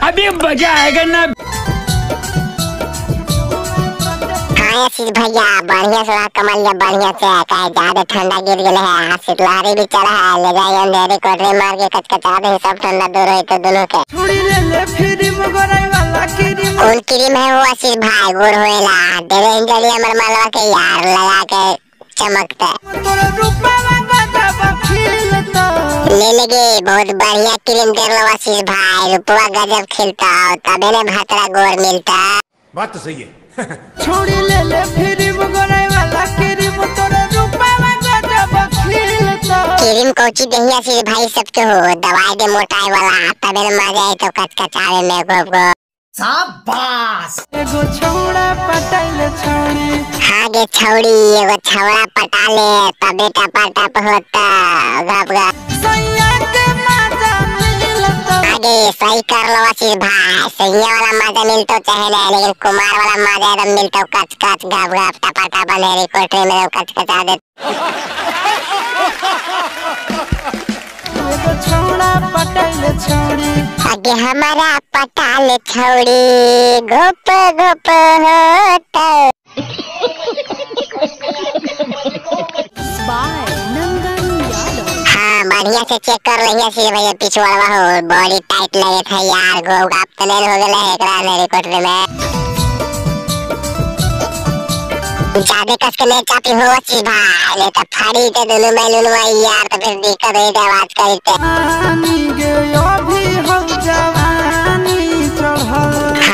अभी मजा आएगा ना। हाँ आशीष भैया बढ़िया से कमल जा बढ़िया से कहे ज्यादा ठंडा गिर गया है, शीतलहरी भी चढ़ा है, ले जाइए अंधेरे कोठरी मार के कचकचा दे सब ठंडा दूर है तो दोनों के। कौन क्रीम है वो आशीष भाई गोर होएला देवे इंजली हमर मालवा के यार लगा के चमकता ले लेगे बहुत बढ़िया क्रीम दे लो आशीष भाई, रुपवा गजब खिलता तबे ने भातरा गोर मिलता। बात तो सही है। छोड़ी ले फिर मगोरे वाला क्रीम तोरे रूपवा गजब खिलता। क्रीम कोची दही आशीष भाई सबके हो दवाई दे मोटाई वाला तबे ने मजा आए तो कचकचावे में गो शाबाश एगो छौड़ा पटाइले छौड़ी। हाँ गे छौड़ी एगो छौड़ा पटाले तबे टप होता गप सैया के मजा मिलता। आगे सही कर लो आशीष भाई, सैया वाला मजा मिलता चाहे नहीं लेकिन कुमार वाला मजा एकदम मिलता कच गप टप अंधेरी कोठरी में कचकचा दे। एगो छौड़ा पटाइले छौड़ी। आगे हमारा पटाले छौड़ी घोप होता। हाँ बढ़िया से चेक कर रही है भैया पिछवाड़ा हो बॉडी टाइट लगे था यार गोप तो नहीं हो गया है एकरा अंधेरी कोठरी में। ज्यादा कस के नहीं चापी हो आशीष भाई नहीं तो फाड़ी ते दोनों में लुनवा यार तो फिर दिक्कत है आवाज करते।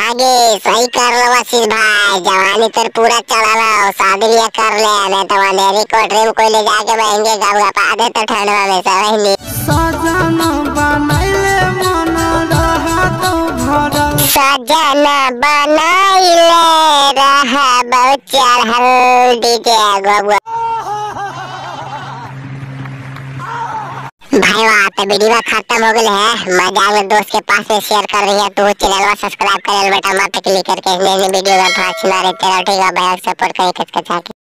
आगे सही कर लो आशीष भाई, जवानी तो पूरा चला लो शादी भी कर ले नहीं तो अंधेरी कोठरी में कोई ले जाके बहेंगे गाँव पा दे तो ठंडवा में सब सजन बनाइले रहा बहुत चढ़ल डीजे गोगो। भाई वाह तो वीडियो खत्म हो गया है, मजा आगे दोस्त के पास में शेयर कर रही है तो चैनल को सब्सक्राइब कर ले बेटा मत क्लिक करके वीडियो का थोड़ा अच्छा रहे तेरा ठीक है भाई सपोर्ट करें कचकचा के।